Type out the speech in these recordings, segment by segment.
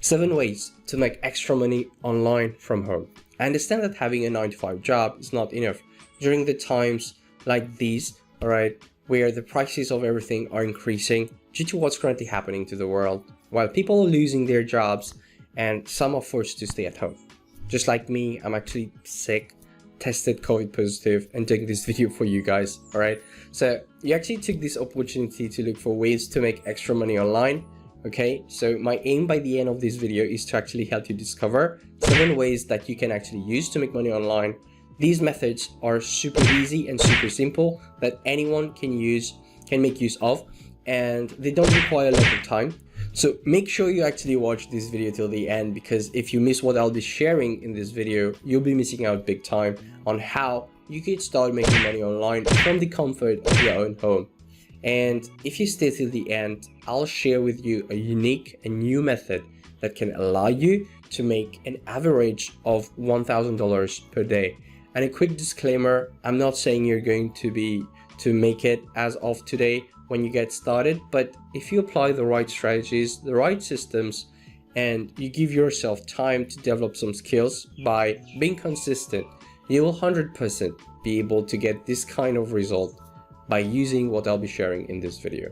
7 ways to make extra money online from home. I understand that having a 9 to 5 job is not enough during the times like these, alright, where the prices of everything are increasing due to what's currently happening to the world, while people are losing their jobs and some are forced to stay at home. Just like me, I'm actually sick, tested COVID positive, and doing this video for you guys, alright? So you actually took this opportunity to look for ways to make extra money online. Okay, so my aim by the end of this video is to actually help you discover 7 ways that you can actually use to make money online. These methods are super easy and super simple that anyone can make use of, and they don't require a lot of time. So make sure you actually watch this video till the end, because if you miss what I'll be sharing in this video, you'll be missing out big time on how you can start making money online from the comfort of your own home. And if you stay till the end, I'll share with you a unique and new method that can allow you to make an average of $1,000 per day. And a quick disclaimer, I'm not saying you're going to make it as of today when you get started, but if you apply the right strategies, the right systems, and you give yourself time to develop some skills by being consistent, you will 100% be able to get this kind of result by using what I'll be sharing in this video.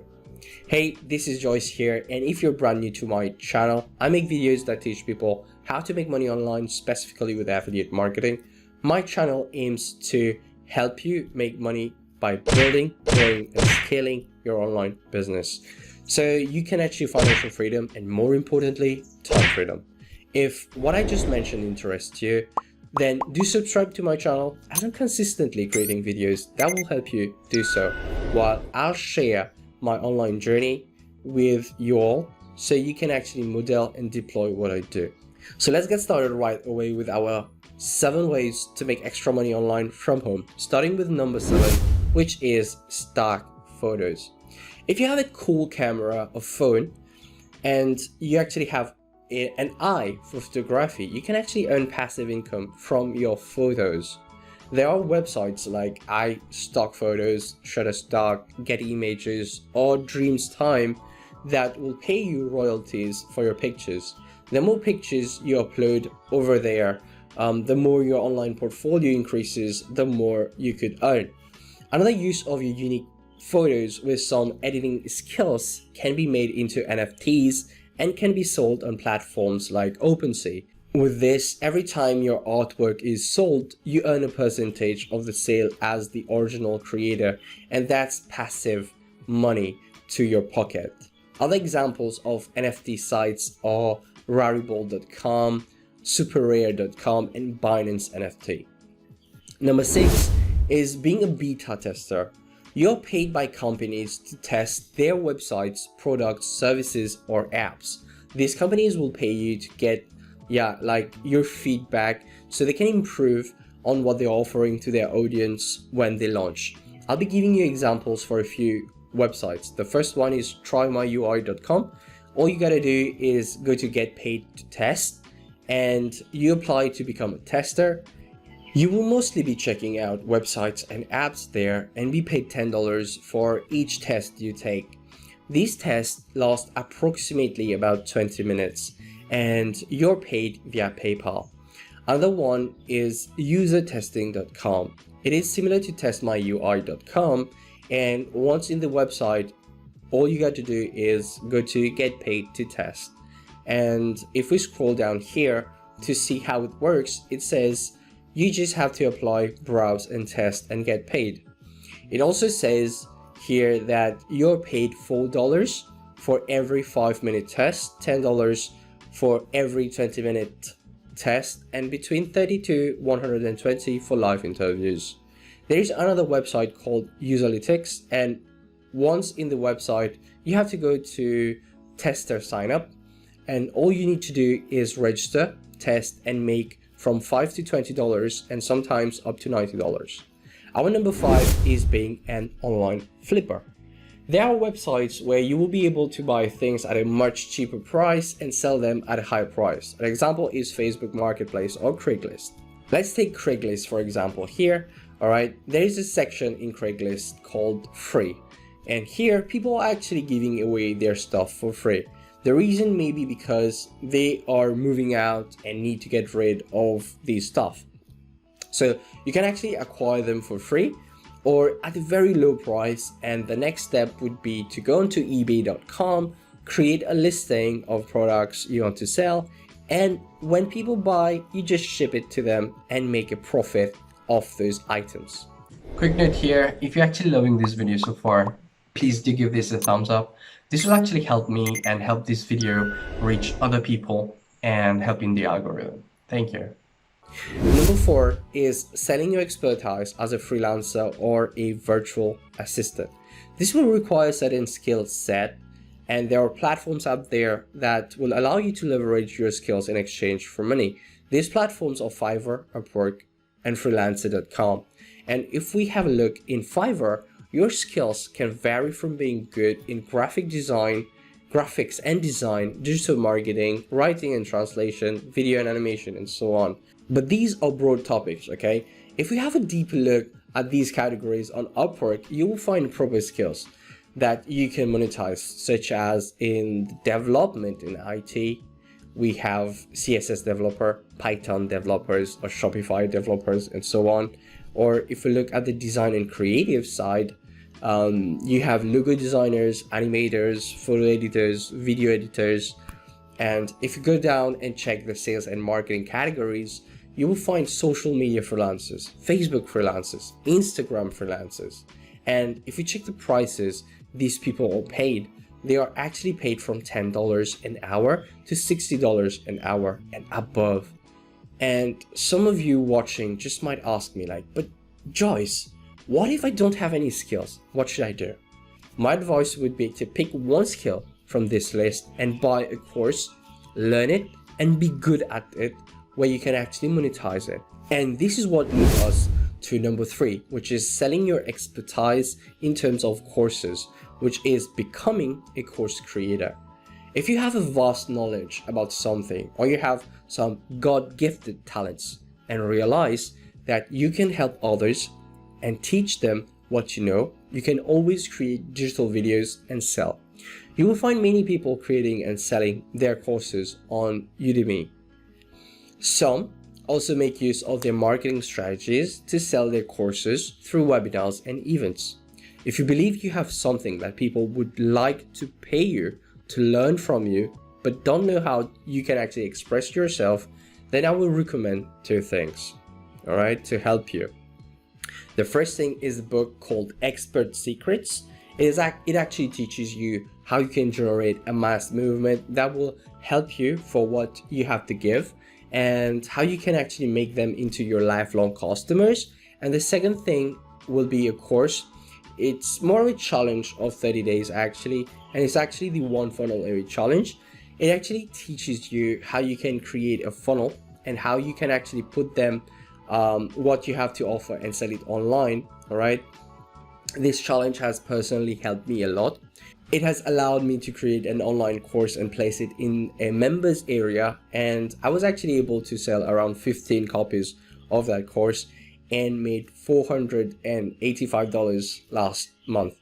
Hey, this is Joyce here, and if you're brand new to my channel, I make videos that teach people how to make money online, specifically with affiliate marketing. My channel aims to help you make money by building, growing, and scaling your online business, so you can achieve financial freedom and, more importantly, time freedom. If what I just mentioned interests you, then do subscribe to my channel, as I'm consistently creating videos that will help you do so, while I'll share my online journey with you all so you can actually model and deploy what I do. So let's get started right away with our 7 ways to make extra money online from home, starting with number 7, which is stock photos. If you have a cool camera or phone and you actually have an eye for photography, you can actually earn passive income from your photos. There are websites like iStockPhotos, Shutterstock, Getty Images, or Dreamstime that will pay you royalties for your pictures. The more pictures you upload over there, the more your online portfolio increases, the more you could earn. Another use of your unique photos with some editing skills can be made into NFTs and can be sold on platforms like OpenSea. With this, every time your artwork is sold, you earn a percentage of the sale as the original creator, and that's passive money to your pocket. Other examples of NFT sites are Rarible.com, SuperRare.com, and Binance NFT. Number 6 is being a beta tester. You're paid by companies to test their websites, products, services, or apps. These companies will pay you to get your feedback so they can improve on what they're offering to their audience when they launch. I'll be giving you examples for a few websites. The first one is trymyui.com. All you gotta do is go to get paid to test, and you apply to become a tester. You will mostly be checking out websites and apps there and be paid $10 for each test you take. These tests last approximately about 20 minutes and you're paid via PayPal. Another one is usertesting.com. It is similar to testmyui.com, and once in the website, all you got to do is go to get paid to test. And if we scroll down here to see how it works, it says you just have to apply, browse, and test and get paid. It also says here that you're paid $4 for every 5-minute test, $10 for every 20-minute test, and between 30 to 120 for live interviews. There is another website called Userlytics, and once in the website, you have to go to tester sign up, and all you need to do is register, test, and make from $5 to $20 and sometimes up to $90. Our number 5 is being an online flipper. There are websites where you will be able to buy things at a much cheaper price and sell them at a higher price. An example is Facebook Marketplace or Craigslist. Let's take Craigslist for example here. Alright, there is a section in Craigslist called free, and here people are actually giving away their stuff for free. The reason may be because they are moving out and need to get rid of these stuff. So you can actually acquire them for free or at a very low price, and the next step would be to go onto ebay.com, create a listing of products you want to sell, and when people buy, you just ship it to them and make a profit off those items. Quick note here, if you're actually loving this video so far, please do give this a thumbs up. This will actually help me and help this video reach other people and help in the algorithm. Thank you. Number 4 is selling your expertise as a freelancer or a virtual assistant. This will require a certain skill set, and there are platforms out there that will allow you to leverage your skills in exchange for money. These platforms are Fiverr, Upwork, and freelancer.com. And if we have a look in Fiverr, your skills can vary from being good in graphics and design, digital marketing, writing and translation, video and animation, and so on. But these are broad topics, okay? If we have a deeper look at these categories on Upwork, you will find proper skills that you can monetize, such as in development in IT. We have CSS developer, Python developers, or Shopify developers, and so on. Or if we look at the design and creative side, you have logo designers, animators, photo editors, video editors. And if you go down and check the sales and marketing categories, you will find social media freelancers, Facebook freelancers, Instagram freelancers. And if you check the prices these people are paid, they are actually paid from $10 an hour to $60 an hour and above. And some of you watching just might ask me like, but Joyce, what if I don't have any skills? What should I do? My advice would be to pick one skill from this list and buy a course, learn it, and be good at it, where you can actually monetize it. And this is what leads us to number 3, which is selling your expertise in terms of courses, which is becoming a course creator. If you have a vast knowledge about something, or you have some God-gifted talents and realize that you can help others and teach them what you know, you can always create digital videos and sell. You will find many people creating and selling their courses on Udemy. Some also make use of their marketing strategies to sell their courses through webinars and events. If you believe you have something that people would like to pay you to learn from you, but don't know how you can actually express yourself, then I will recommend 2 things, all right, to help you. The first thing is a book called Expert Secrets. It actually teaches you how you can generate a mass movement that will help you for what you have to give, and how you can actually make them into your lifelong customers. And the second thing will be a course. It's more of a challenge of 30 days actually, and it's actually the One Funnel Away challenge. It actually teaches you how you can create a funnel and how you can actually put them what you have to offer and sell it online. All right, this challenge has personally helped me a lot. It has allowed me to create an online course and place it in a members area, and I was actually able to sell around 15 copies of that course and made $485 last month.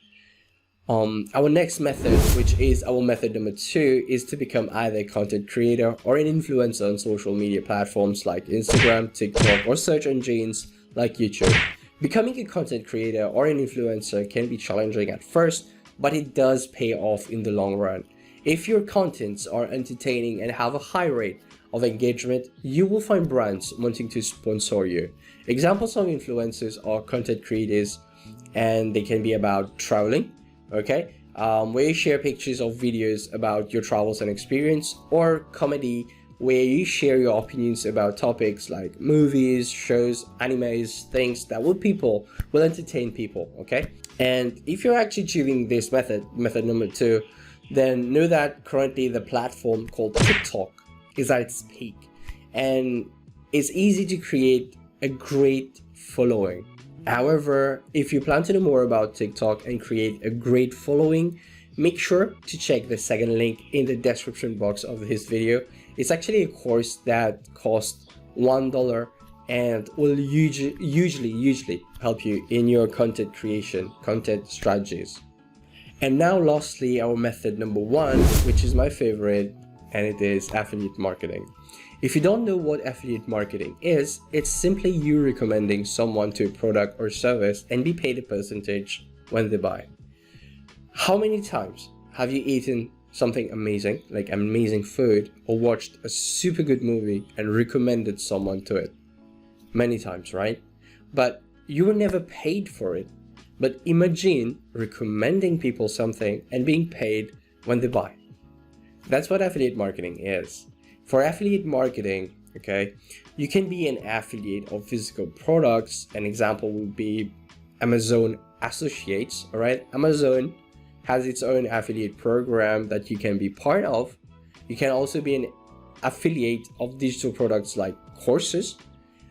Our next method, which is our method number 2, is to become either a content creator or an influencer on social media platforms like Instagram, TikTok, or search engines like YouTube. Becoming a content creator or an influencer can be challenging at first, but it does pay off in the long run. If your contents are entertaining and have a high rate of engagement, you will find brands wanting to sponsor you. Examples of influencers are content creators, and they can be about traveling, okay, where you share pictures of videos about your travels and experience, or comedy, where you share your opinions about topics like movies, shows, animes, things that will entertain people, okay? And if you're actually choosing this method number 2, then know that currently the platform called TikTok is at its peak, and it's easy to create a great following. However, if you plan to know more about TikTok and create a great following, make sure to check the second link in the description box of this video. It's actually a course that costs $1 and will usually help you in your content creation, content strategies. And now lastly, our method number 1, which is my favorite, and it is affiliate marketing. If you don't know what affiliate marketing is, it's simply you recommending someone to a product or service and be paid a percentage when they buy. How many times have you eaten something amazing, like amazing food, or watched a super good movie and recommended someone to it? Many times, right? But you were never paid for it. But imagine recommending people something and being paid when they buy. That's what affiliate marketing is. For affiliate marketing, okay, you can be an affiliate of physical products. An example would be Amazon Associates, all right? Amazon has its own affiliate program that you can be part of. You can also be an affiliate of digital products like courses.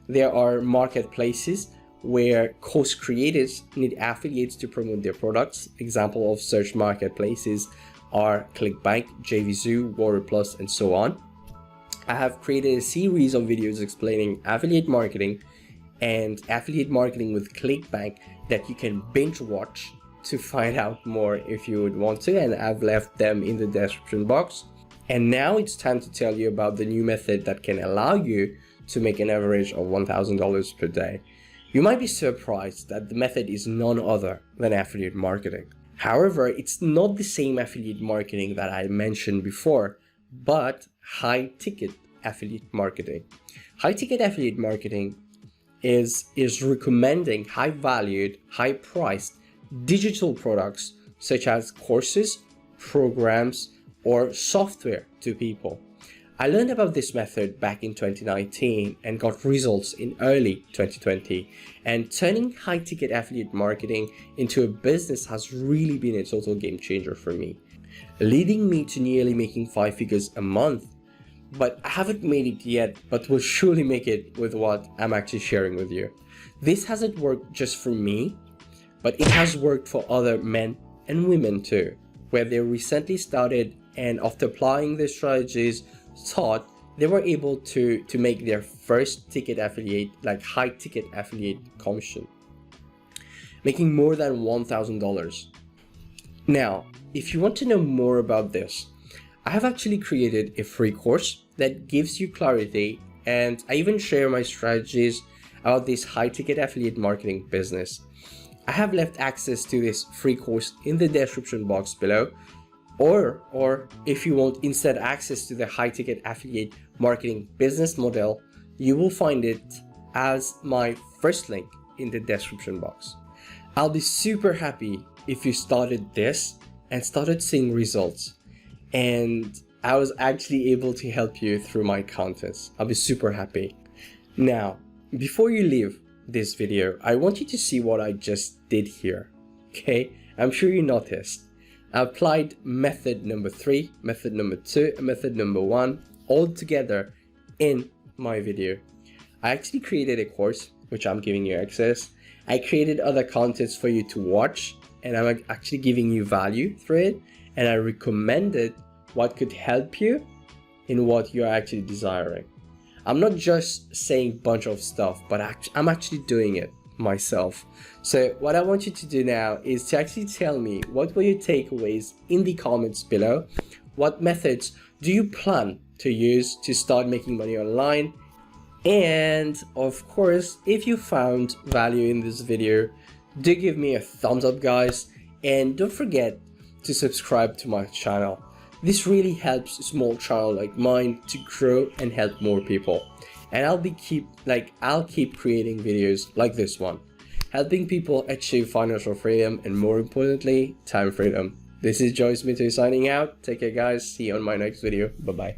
There are marketplaces where course creators need affiliates to promote their products. Example of search marketplaces are ClickBank, JVZoo, Warrior Plus, and so on. I have created a series of videos explaining affiliate marketing and affiliate marketing with ClickBank that you can binge watch to find out more if you would want to, and I've left them in the description box. And now it's time to tell you about the new method that can allow you to make an average of $1,000 per day. You might be surprised that the method is none other than affiliate marketing. However, it's not the same affiliate marketing that I mentioned before, but high-ticket affiliate marketing. High-ticket affiliate marketing is recommending high-valued, high-priced digital products such as courses, programs, or software to people. I learned about this method back in 2019 and got results in early 2020, and turning high-ticket affiliate marketing into a business has really been a total game changer for me, leading me to nearly making 5 figures a month. But I haven't made it yet, but will surely make it with what I'm actually sharing with you. This hasn't worked just for me, but it has worked for other men and women too, where they recently started and after applying their strategies, thought they were able to make their first ticket affiliate, like high ticket affiliate commission, making more than $1,000. Now, if you want to know more about this, I have actually created a free course that gives you clarity, and I even share my strategies about this high ticket affiliate marketing business. I have left access to this free course in the description box below, or if you want instant access to the high ticket affiliate marketing business model, you will find it as my first link in the description box. I'll be super happy if you started this and started seeing results, and I was actually able to help you through my contest. I'll be super happy. Now, before you leave this video, I want you to see what I just did here. Okay, I'm sure you noticed. I applied method number 3, method number 2, and method number 1 all together in my video. I actually created a course which I'm giving you access. I created other contents for you to watch, and I'm actually giving you value through it, and I recommended what could help you in what you're actually desiring. I'm not just saying a bunch of stuff, but I'm actually doing it myself. So what I want you to do now is to actually tell me what were your takeaways in the comments below. What methods do you plan to use to start making money online? And of course, if you found value in this video, do give me a thumbs up, guys, and don't forget to subscribe to my channel. This really helps a small channel like mine to grow and help more people. And I'll keep creating videos like this one, helping people achieve financial freedom and, more importantly, time freedom. This is Joyce Meettoo signing out. Take care, guys. See you on my next video. Bye bye.